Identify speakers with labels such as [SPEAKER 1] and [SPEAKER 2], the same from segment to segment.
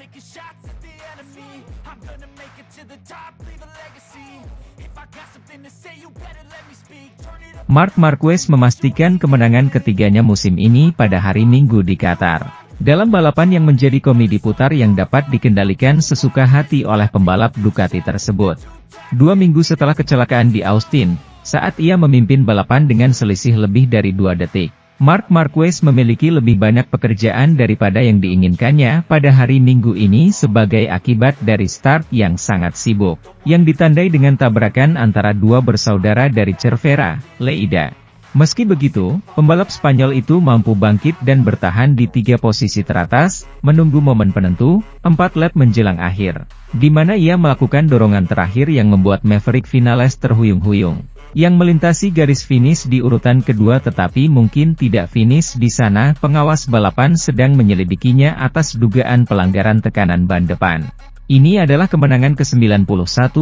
[SPEAKER 1] taking shots at the enemy. I'm gonna make it to the top, leave a legacy. If I got something to say, you better let me speak. Turn it up.
[SPEAKER 2] Marc Marquez memastikan kemenangan ketiganya musim ini pada hari Minggu di Qatar. Dalam balapan yang menjadi komedi putar yang dapat dikendalikan sesuka hati oleh pembalap Ducati tersebut. 2 minggu setelah kecelakaan di Austin, saat ia memimpin balapan dengan selisih lebih dari 2 detik. Marc Marquez memiliki lebih banyak pekerjaan daripada yang diinginkannya pada hari Minggu ini sebagai akibat dari start yang sangat sibuk, yang ditandai dengan tabrakan antara dua bersaudara dari Cervera, Lleida. Meski begitu, pembalap Spanyol itu mampu bangkit dan bertahan di 3 posisi teratas, menunggu momen penentu, 4 lap menjelang akhir, di mana ia melakukan dorongan terakhir yang membuat Maverick Vinales terhuyung-huyung, yang melintasi garis finish di urutan kedua tetapi mungkin tidak finish di sana. Pengawas balapan sedang menyelidikinya atas dugaan pelanggaran tekanan ban depan. Ini adalah kemenangan ke-91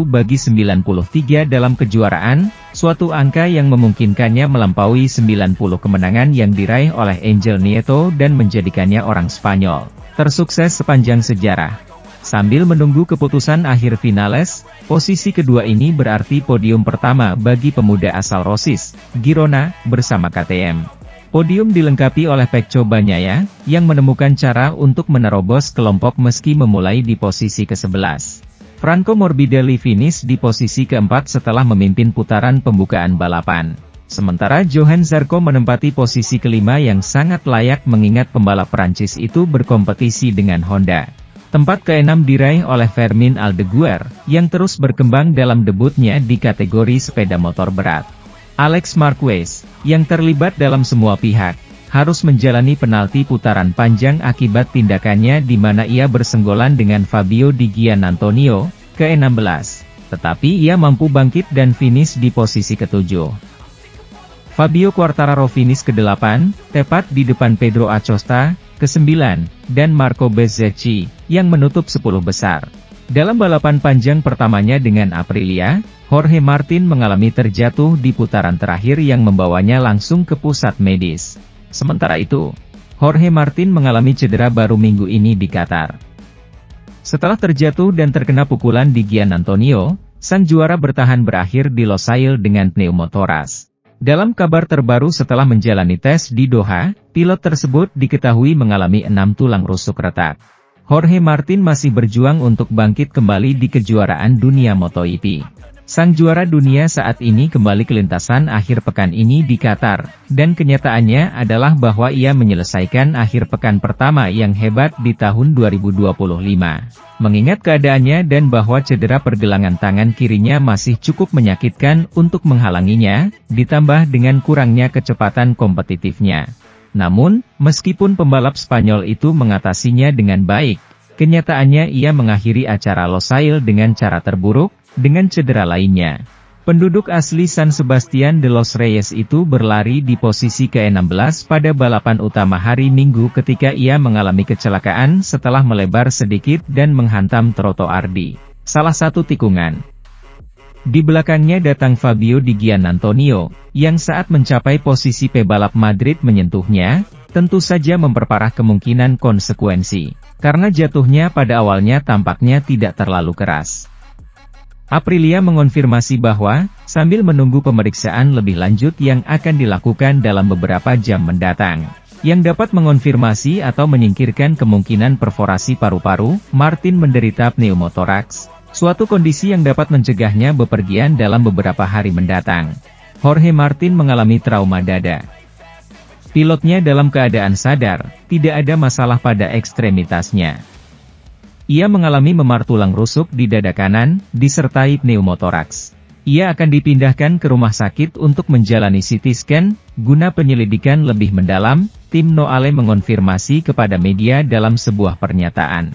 [SPEAKER 2] bagi 93 dalam kejuaraan, suatu angka yang memungkinkannya melampaui 90 kemenangan yang diraih oleh Angel Nieto dan menjadikannya orang Spanyol tersukses sepanjang sejarah. Sambil menunggu keputusan akhir Vinales, posisi kedua ini berarti podium pertama bagi pemuda asal Rossis, Girona, bersama KTM. Podium dilengkapi oleh Pecco Bagnaia, yang menemukan cara untuk menerobos kelompok meski memulai di posisi ke-11. Franco Morbidelli finish di posisi keempat setelah memimpin putaran pembukaan balapan. Sementara Johan Zarco menempati posisi kelima yang sangat layak mengingat pembalap Prancis itu berkompetisi dengan Honda. Tempat ke-6 diraih oleh Fermin Aldeguer, yang terus berkembang dalam debutnya di kategori sepeda motor berat. Alex Marquez, yang terlibat dalam semua pihak, harus menjalani penalti putaran panjang akibat tindakannya di mana ia bersenggolan dengan Fabio Di Giannantonio, ke-16. Tetapi ia mampu bangkit dan finish di posisi ke-7. Fabio Quartararo finish ke-8, tepat di depan Pedro Acosta, ke-9, dan Marco Bezzecchi, yang menutup 10 besar. Dalam balapan panjang pertamanya dengan Aprilia, Jorge Martin mengalami terjatuh di putaran terakhir yang membawanya langsung ke pusat medis. Sementara itu, Jorge Martin mengalami cedera baru minggu ini di Qatar. Setelah terjatuh dan terkena pukulan di Giannantonio, sang juara bertahan berakhir di Losail dengan pneumotoras. Dalam kabar terbaru setelah menjalani tes di Doha, pilot tersebut diketahui mengalami 6 tulang rusuk retak. Jorge Martin masih berjuang untuk bangkit kembali di kejuaraan dunia MotoGP. Sang juara dunia saat ini kembali ke lintasan akhir pekan ini di Qatar, dan kenyataannya adalah bahwa ia menyelesaikan akhir pekan pertama yang hebat di tahun 2025. Mengingat keadaannya dan bahwa cedera pergelangan tangan kirinya masih cukup menyakitkan untuk menghalanginya, ditambah dengan kurangnya kecepatan kompetitifnya. Namun, meskipun pembalap Spanyol itu mengatasinya dengan baik, kenyataannya ia mengakhiri acara Losail dengan cara terburuk, dengan cedera lainnya. Penduduk asli San Sebastian de los Reyes itu berlari di posisi ke-16 pada balapan utama hari Minggu ketika ia mengalami kecelakaan setelah melebar sedikit dan menghantam trotoar di salah satu tikungan. Di belakangnya datang Fabio Di Giannantonio, yang saat mencapai posisi pebalap Madrid menyentuhnya, tentu saja memperparah kemungkinan konsekuensi, karena jatuhnya pada awalnya tampaknya tidak terlalu keras. Aprilia mengonfirmasi bahwa, sambil menunggu pemeriksaan lebih lanjut yang akan dilakukan dalam beberapa jam mendatang, yang dapat mengonfirmasi atau menyingkirkan kemungkinan perforasi paru-paru, Martin menderita pneumotoraks, suatu kondisi yang dapat mencegahnya bepergian dalam beberapa hari mendatang. Jorge Martin mengalami trauma dada. Pilotnya dalam keadaan sadar, tidak ada masalah pada ekstremitasnya. Ia mengalami memar tulang rusuk di dada kanan, disertai pneumotoraks. Ia akan dipindahkan ke rumah sakit untuk menjalani CT scan, guna penyelidikan lebih mendalam, tim Noale mengonfirmasi kepada media dalam sebuah pernyataan.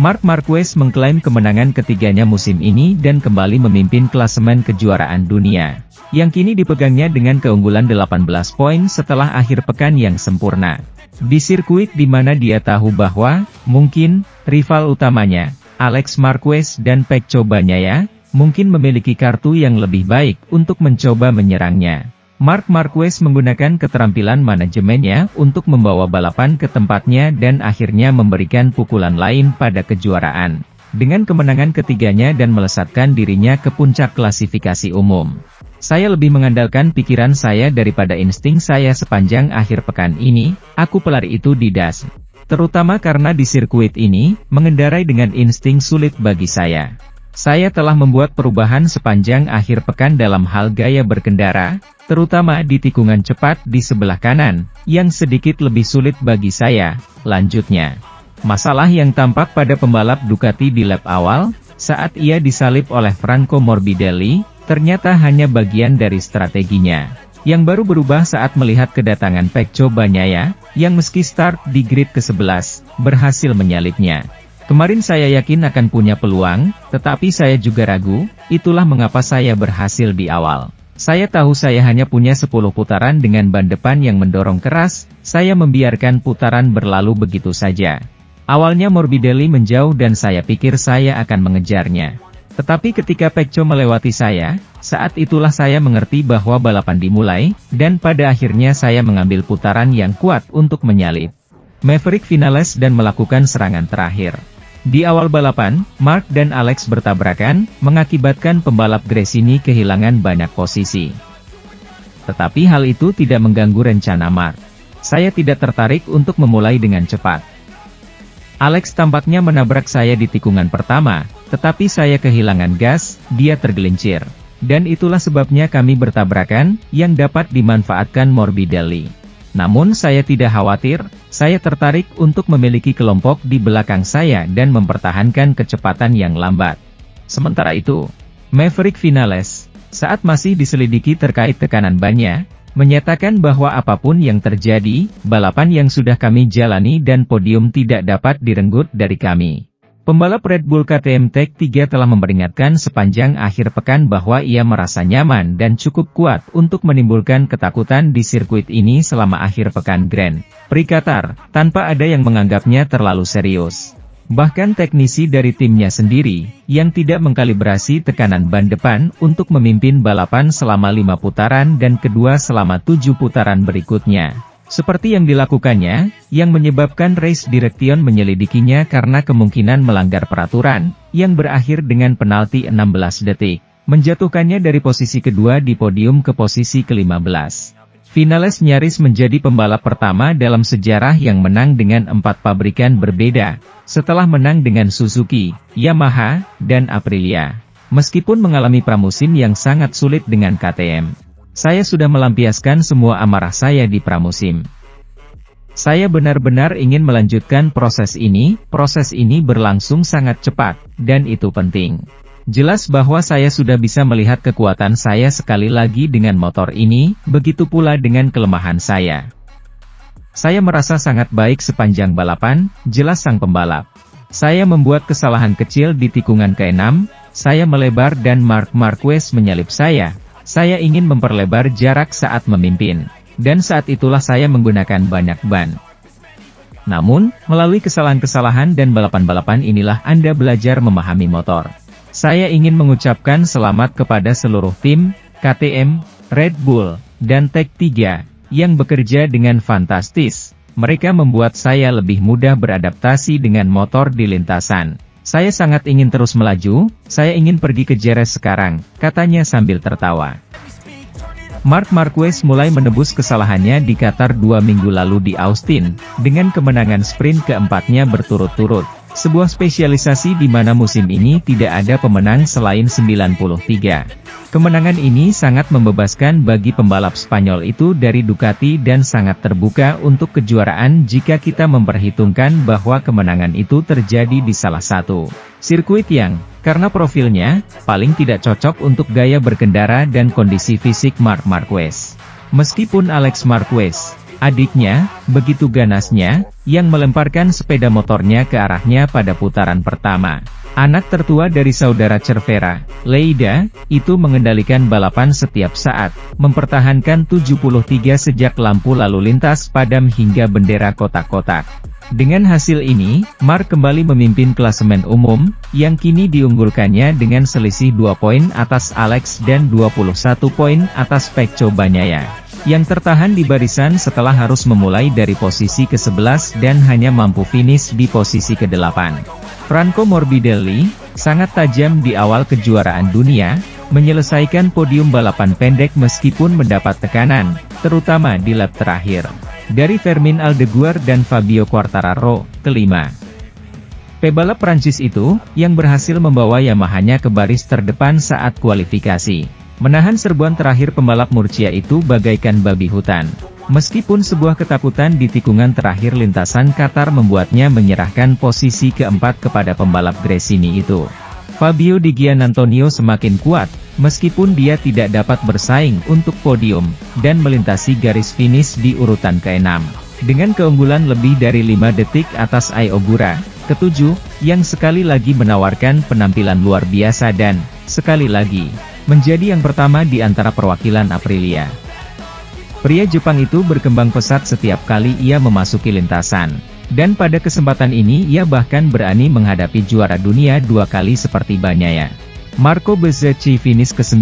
[SPEAKER 2] Marc Marquez mengklaim kemenangan ketiganya musim ini dan kembali memimpin klasemen kejuaraan dunia, yang kini dipegangnya dengan keunggulan 18 poin setelah akhir pekan yang sempurna. Di sirkuit di mana dia tahu bahwa, mungkin, rival utamanya, Alex Marquez dan Pecco Bagnaia, mungkin memiliki kartu yang lebih baik untuk mencoba menyerangnya. Marc Marquez menggunakan keterampilan manajemennya untuk membawa balapan ke tempatnya dan akhirnya memberikan pukulan lain pada kejuaraan, dengan kemenangan ketiganya dan melesatkan dirinya ke puncak klasifikasi umum. Saya lebih mengandalkan pikiran saya daripada insting saya sepanjang akhir pekan ini. Aku pelari itu didas. Terutama karena di sirkuit ini, mengendarai dengan insting sulit bagi saya. Saya telah membuat perubahan sepanjang akhir pekan dalam hal gaya berkendara, terutama di tikungan cepat di sebelah kanan, yang sedikit lebih sulit bagi saya. Lanjutnya, masalah yang tampak pada pembalap Ducati di lap awal, saat ia disalip oleh Franco Morbidelli, ternyata hanya bagian dari strateginya, yang baru berubah saat melihat kedatangan Pecco Bagnaia, yang meski start di grid ke-11, berhasil menyalipnya. Kemarin saya yakin akan punya peluang, tetapi saya juga ragu, itulah mengapa saya berhasil di awal. Saya tahu saya hanya punya 10 putaran dengan ban depan yang mendorong keras, saya membiarkan putaran berlalu begitu saja. Awalnya Morbidelli menjauh dan saya pikir saya akan mengejarnya. Tetapi ketika Pecco melewati saya, saat itulah saya mengerti bahwa balapan dimulai, dan pada akhirnya saya mengambil putaran yang kuat untuk menyalip Maverick Vinales dan melakukan serangan terakhir. Di awal balapan, Marc dan Alex bertabrakan, mengakibatkan pembalap Gresini kehilangan banyak posisi. Tetapi hal itu tidak mengganggu rencana Marc. Saya tidak tertarik untuk memulai dengan cepat. Alex tampaknya menabrak saya di tikungan pertama, tetapi saya kehilangan gas, dia tergelincir. Dan itulah sebabnya kami bertabrakan, yang dapat dimanfaatkan Morbidelli. Namun saya tidak khawatir, saya tertarik untuk memiliki kelompok di belakang saya dan mempertahankan kecepatan yang lambat. Sementara itu, Maverick Vinales, saat masih diselidiki terkait tekanan bannya, menyatakan bahwa apapun yang terjadi, balapan yang sudah kami jalani dan podium tidak dapat direnggut dari kami. Pembalap Red Bull KTM Tech3 telah memperingatkan sepanjang akhir pekan bahwa ia merasa nyaman dan cukup kuat untuk menimbulkan ketakutan di sirkuit ini selama akhir pekan Grand Prix Qatar, tanpa ada yang menganggapnya terlalu serius. Bahkan teknisi dari timnya sendiri, yang tidak mengkalibrasi tekanan ban depan untuk memimpin balapan selama 5 putaran dan kedua selama 7 putaran berikutnya. Seperti yang dilakukannya, yang menyebabkan Race Direction menyelidikinya karena kemungkinan melanggar peraturan, yang berakhir dengan penalti 16 detik, menjatuhkannya dari posisi kedua di podium ke posisi ke-15. Vinales nyaris menjadi pembalap pertama dalam sejarah yang menang dengan 4 pabrikan berbeda, setelah menang dengan Suzuki, Yamaha, dan Aprilia. Meskipun mengalami pramusim yang sangat sulit dengan KTM. Saya sudah melampiaskan semua amarah saya di pramusim. Saya benar-benar ingin melanjutkan proses ini berlangsung sangat cepat, dan itu penting. Jelas bahwa saya sudah bisa melihat kekuatan saya sekali lagi dengan motor ini, begitu pula dengan kelemahan saya. Saya merasa sangat baik sepanjang balapan, jelas sang pembalap. Saya membuat kesalahan kecil di tikungan ke-6, saya melebar dan Marc Marquez menyalip saya. Saya ingin memperlebar jarak saat memimpin, dan saat itulah saya menggunakan banyak ban. Namun, melalui kesalahan-kesalahan dan balapan-balapan inilah Anda belajar memahami motor. Saya ingin mengucapkan selamat kepada seluruh tim, KTM, Red Bull, dan Tech3, yang bekerja dengan fantastis. Mereka membuat saya lebih mudah beradaptasi dengan motor di lintasan. Saya sangat ingin terus melaju, saya ingin pergi ke Jerez sekarang, katanya sambil tertawa. Marc Marquez mulai menebus kesalahannya di Qatar 2 minggu lalu di Austin, dengan kemenangan sprint keempatnya berturut-turut. Sebuah spesialisasi di mana musim ini tidak ada pemenang selain 93. Kemenangan ini sangat membebaskan bagi pembalap Spanyol itu dari Ducati dan sangat terbuka untuk kejuaraan jika kita memperhitungkan bahwa kemenangan itu terjadi di salah satu sirkuit yang, karena profilnya, paling tidak cocok untuk gaya berkendara dan kondisi fisik Marc Marquez. Meskipun Alex Marquez, adiknya, begitu ganasnya, yang melemparkan sepeda motornya ke arahnya pada putaran pertama. Anak tertua dari saudara Cervera, Leida, itu mengendalikan balapan setiap saat, mempertahankan 73 sejak lampu lalu lintas padam hingga bendera kotak-kotak. Dengan hasil ini, Mark kembali memimpin klasemen umum, yang kini diunggulkannya dengan selisih 2 poin atas Alex dan 21 poin atas Pecco Bagnaia, yang tertahan di barisan setelah harus memulai dari posisi ke-11 dan hanya mampu finish di posisi ke-8. Franco Morbidelli, sangat tajam di awal kejuaraan dunia, menyelesaikan podium balapan pendek meskipun mendapat tekanan, terutama di lap terakhir, dari Fermin Aldeguer dan Fabio Quartararo, kelima. Pebalap Prancis itu, yang berhasil membawa Yamaha-nya ke baris terdepan saat kualifikasi, menahan serbuan terakhir pembalap Murcia itu bagaikan babi hutan. Meskipun sebuah ketakutan di tikungan terakhir lintasan Qatar membuatnya menyerahkan posisi keempat kepada pembalap Gresini itu. Fabio Di Giannantonio semakin kuat, meskipun dia tidak dapat bersaing untuk podium, dan melintasi garis finish di urutan ke-6. Dengan keunggulan lebih dari 5 detik atas Ai Ogura, ke-7, yang sekali lagi menawarkan penampilan luar biasa dan, sekali lagi, menjadi yang pertama di antara perwakilan Aprilia. Pria Jepang itu berkembang pesat setiap kali ia memasuki lintasan. Dan pada kesempatan ini ia bahkan berani menghadapi juara dunia 2 kali seperti Bagnaia. Marco Bezzecchi finish ke-9,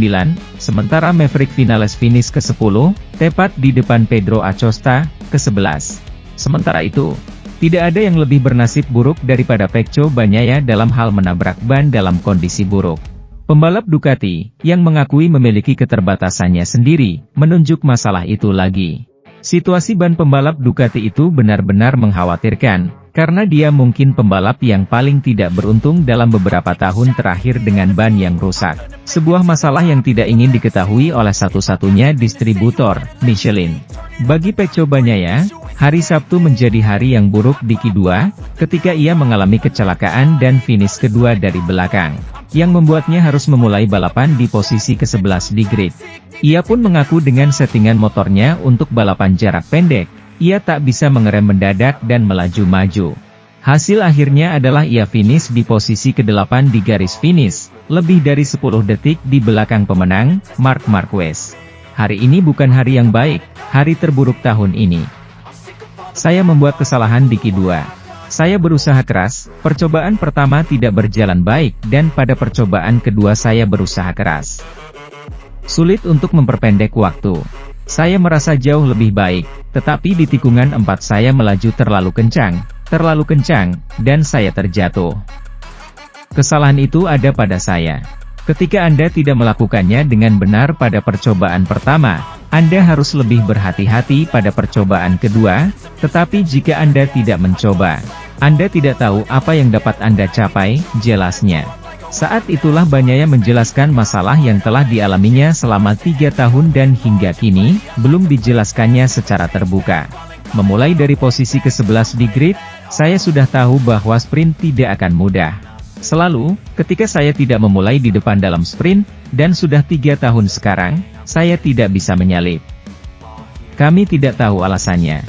[SPEAKER 2] sementara Maverick Vinales finish ke-10, tepat di depan Pedro Acosta, ke-11. Sementara itu, tidak ada yang lebih bernasib buruk daripada Pecco Bagnaia dalam hal menabrak ban dalam kondisi buruk. Pembalap Ducati, yang mengakui memiliki keterbatasannya sendiri, menunjuk masalah itu lagi. Situasi ban pembalap Ducati itu benar-benar mengkhawatirkan, karena dia mungkin pembalap yang paling tidak beruntung dalam beberapa tahun terakhir dengan ban yang rusak. Sebuah masalah yang tidak ingin diketahui oleh satu-satunya distributor, Michelin. Bagi Pecco Bagnaia, hari Sabtu menjadi hari yang buruk di Q2, ketika ia mengalami kecelakaan dan finish kedua dari belakang, yang membuatnya harus memulai balapan di posisi ke-11 di grid. Ia pun mengaku dengan settingan motornya untuk balapan jarak pendek, ia tak bisa mengerem mendadak dan melaju-maju. Hasil akhirnya adalah ia finish di posisi ke-8 di garis finish, lebih dari 10 detik di belakang pemenang, Marc Marquez. Hari ini bukan hari yang baik, hari terburuk tahun ini. Saya membuat kesalahan di Q2. Saya berusaha keras, percobaan pertama tidak berjalan baik dan pada percobaan kedua saya berusaha keras. Sulit untuk memperpendek waktu. Saya merasa jauh lebih baik, tetapi di tikungan 4 saya melaju terlalu kencang, dan saya terjatuh. Kesalahan itu ada pada saya. Ketika Anda tidak melakukannya dengan benar pada percobaan pertama, Anda harus lebih berhati-hati pada percobaan kedua, tetapi jika Anda tidak mencoba, Anda tidak tahu apa yang dapat Anda capai, jelasnya. Saat itulah Bagnaia menjelaskan masalah yang telah dialaminya selama 3 tahun dan hingga kini, belum dijelaskannya secara terbuka. Memulai dari posisi ke-11 di grid, saya sudah tahu bahwa sprint tidak akan mudah. Selalu, ketika saya tidak memulai di depan dalam sprint, dan sudah 3 tahun sekarang, saya tidak bisa menyalip. Kami tidak tahu alasannya.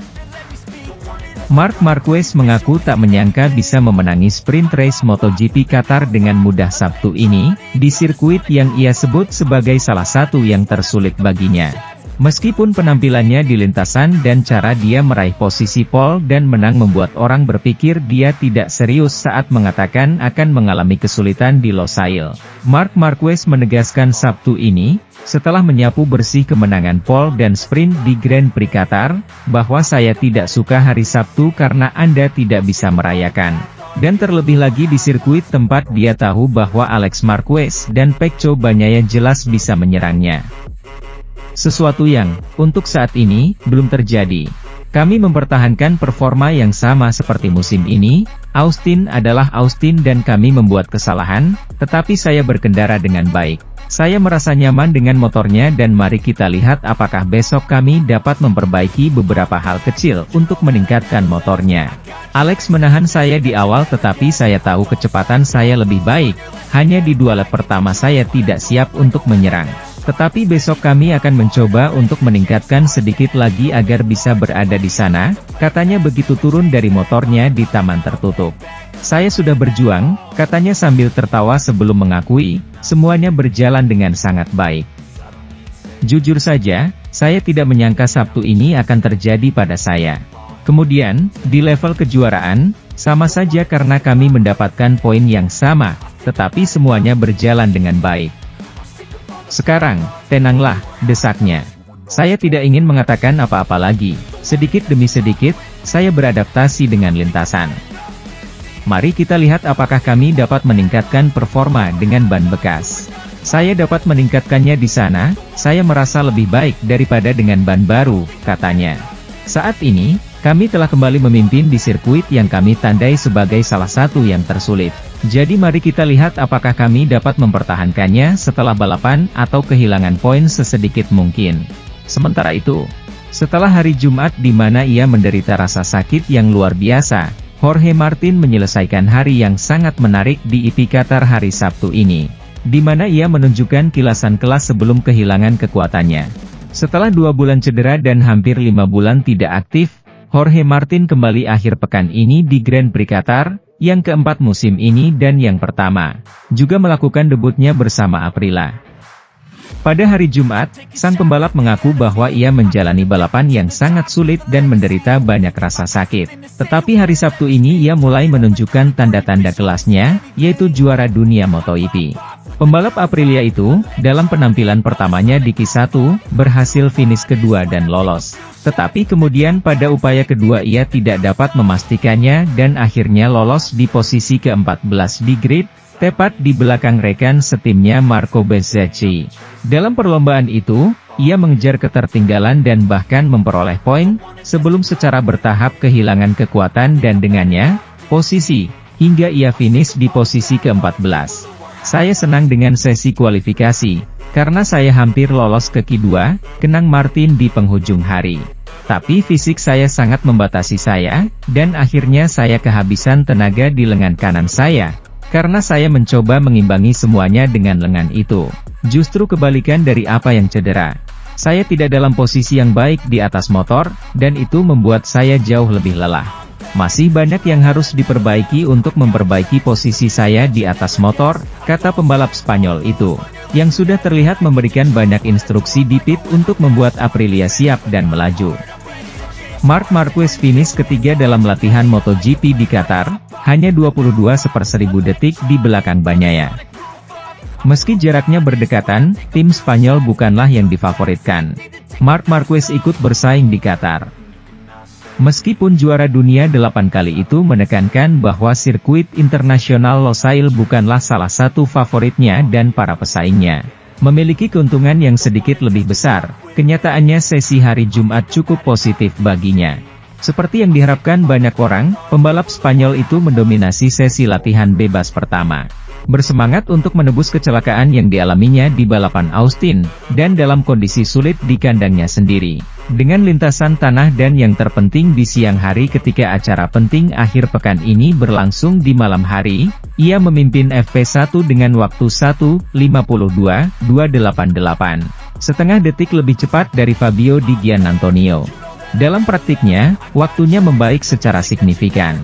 [SPEAKER 2] Marc Marquez mengaku tak menyangka bisa memenangi sprint race MotoGP Qatar dengan mudah Sabtu ini, di sirkuit yang ia sebut sebagai salah satu yang tersulit baginya. Meskipun penampilannya di lintasan dan cara dia meraih posisi pole dan menang membuat orang berpikir dia tidak serius saat mengatakan akan mengalami kesulitan di Losail. Marc Marquez menegaskan Sabtu ini, setelah menyapu bersih kemenangan pole dan sprint di Grand Prix Qatar, bahwa saya tidak suka hari Sabtu karena Anda tidak bisa merayakan. Dan terlebih lagi di sirkuit tempat dia tahu bahwa Alex Marquez dan Pecco Bagnaia jelas bisa menyerangnya. Sesuatu yang, untuk saat ini, belum terjadi. Kami mempertahankan performa yang sama seperti musim ini. Austin adalah Austin dan kami membuat kesalahan, tetapi saya berkendara dengan baik. Saya merasa nyaman dengan motornya dan mari kita lihat apakah besok kami dapat memperbaiki beberapa hal kecil untuk meningkatkan motornya. Alex menahan saya di awal tetapi saya tahu kecepatan saya lebih baik, hanya di 2 lap pertama saya tidak siap untuk menyerang. Tetapi besok kami akan mencoba untuk meningkatkan sedikit lagi agar bisa berada di sana, katanya begitu turun dari motornya di taman tertutup. Saya sudah berjuang, katanya sambil tertawa sebelum mengakui, semuanya berjalan dengan sangat baik. Jujur saja, saya tidak menyangka Sabtu ini akan terjadi pada saya. Kemudian, di level kejuaraan, sama saja karena kami mendapatkan poin yang sama, tetapi semuanya berjalan dengan baik. Sekarang, tenanglah, desaknya. Saya tidak ingin mengatakan apa-apa lagi. Sedikit demi sedikit, saya beradaptasi dengan lintasan. Mari kita lihat apakah kami dapat meningkatkan performa dengan ban bekas. Saya dapat meningkatkannya di sana, saya merasa lebih baik daripada dengan ban baru, katanya. Saat ini, kami telah kembali memimpin di sirkuit yang kami tandai sebagai salah satu yang tersulit. Jadi mari kita lihat apakah kami dapat mempertahankannya setelah balapan atau kehilangan poin sesedikit mungkin. Sementara itu, setelah hari Jumat di mana ia menderita rasa sakit yang luar biasa, Jorge Martin menyelesaikan hari yang sangat menarik di EP Qatar hari Sabtu ini, di mana ia menunjukkan kilasan kelas sebelum kehilangan kekuatannya. Setelah 2 bulan cedera dan hampir 5 bulan tidak aktif, Jorge Martin kembali akhir pekan ini di Grand Prix Qatar, yang keempat musim ini dan yang pertama, juga melakukan debutnya bersama Aprilia. Pada hari Jumat, sang pembalap mengaku bahwa ia menjalani balapan yang sangat sulit dan menderita banyak rasa sakit. Tetapi hari Sabtu ini ia mulai menunjukkan tanda-tanda kelasnya, yaitu juara dunia MotoGP. Pembalap Aprilia itu, dalam penampilan pertamanya di Q1, berhasil finish kedua dan lolos. Tetapi kemudian pada upaya kedua ia tidak dapat memastikannya dan akhirnya lolos di posisi ke-14 di grid, tepat di belakang rekan setimnya Marco Bezzecchi. Dalam perlombaan itu, ia mengejar ketertinggalan dan bahkan memperoleh poin, sebelum secara bertahap kehilangan kekuatan dan dengannya, posisi, hingga ia finish di posisi ke-14. Saya senang dengan sesi kualifikasi, karena saya hampir lolos ke Q2, kenang Martin di penghujung hari. Tapi fisik saya sangat membatasi saya, dan akhirnya saya kehabisan tenaga di lengan kanan saya, karena saya mencoba mengimbangi semuanya dengan lengan itu. Justru kebalikan dari apa yang cedera. Saya tidak dalam posisi yang baik di atas motor, dan itu membuat saya jauh lebih lelah. Masih banyak yang harus diperbaiki untuk memperbaiki posisi saya di atas motor, kata pembalap Spanyol itu, yang sudah terlihat memberikan banyak instruksi di pit untuk membuat Aprilia siap dan melaju. Marc Marquez finish ketiga dalam latihan MotoGP di Qatar, hanya 22/1000 detik di belakang Bagnaia. Meski jaraknya berdekatan, tim Spanyol bukanlah yang difavoritkan. Marc Marquez ikut bersaing di Qatar. Meskipun juara dunia 8 kali itu menekankan bahwa sirkuit internasional Losail bukanlah salah satu favoritnya dan para pesaingnya memiliki keuntungan yang sedikit lebih besar, kenyataannya sesi hari Jumat cukup positif baginya. Seperti yang diharapkan banyak orang, pembalap Spanyol itu mendominasi sesi latihan bebas pertama. Bersemangat untuk menebus kecelakaan yang dialaminya di balapan Austin, dan dalam kondisi sulit di kandangnya sendiri. Dengan lintasan tanah dan yang terpenting di siang hari ketika acara penting akhir pekan ini berlangsung di malam hari, ia memimpin FP1 dengan waktu 1:52.288. Setengah detik lebih cepat dari Fabio Di Giannantonio. Dalam praktiknya, waktunya membaik secara signifikan.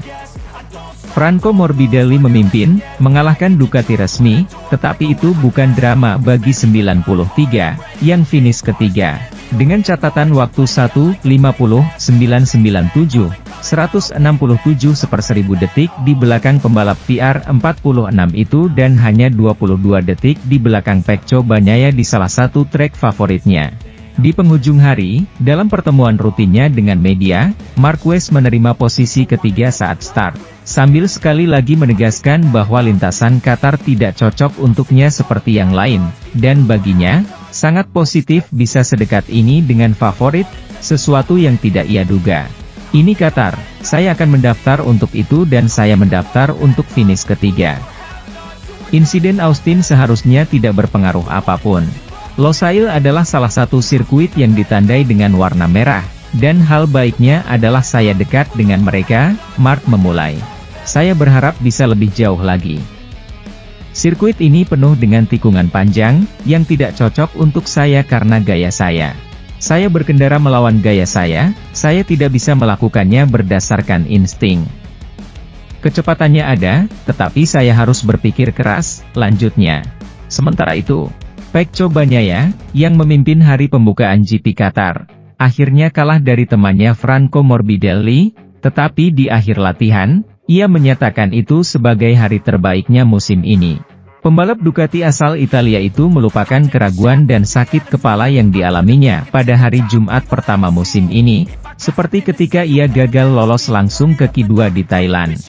[SPEAKER 2] Franco Morbidelli memimpin, mengalahkan Ducati resmi, tetapi itu bukan drama bagi 93, yang finish ketiga. Dengan catatan waktu 1:50.997, 167/1000 detik di belakang pembalap PR46 itu dan hanya 22 detik di belakang Pecco Bagnaia di salah satu trek favoritnya. Di penghujung hari, dalam pertemuan rutinnya dengan media, Marquez menerima posisi ketiga saat start, sambil sekali lagi menegaskan bahwa lintasan Qatar tidak cocok untuknya seperti yang lain, dan baginya, sangat positif bisa sedekat ini dengan favorit, sesuatu yang tidak ia duga. Ini Qatar, saya akan mendaftar untuk itu dan saya mendaftar untuk finish ketiga. Insiden Austin seharusnya tidak berpengaruh apapun. Losail adalah salah satu sirkuit yang ditandai dengan warna merah, dan hal baiknya adalah saya dekat dengan mereka, Marc memulai. Saya berharap bisa lebih jauh lagi. Sirkuit ini penuh dengan tikungan panjang, yang tidak cocok untuk saya karena gaya saya. Saya berkendara melawan gaya saya tidak bisa melakukannya berdasarkan insting. Kecepatannya ada, tetapi saya harus berpikir keras, lanjutnya. Sementara itu, Pecco Bagnaia, yang memimpin hari pembukaan GP Qatar, akhirnya kalah dari temannya Franco Morbidelli, tetapi di akhir latihan, ia menyatakan itu sebagai hari terbaiknya musim ini. Pembalap Ducati asal Italia itu melupakan keraguan dan sakit kepala yang dialaminya pada hari Jumat pertama musim ini, seperti ketika ia gagal lolos langsung ke Q2 di Thailand.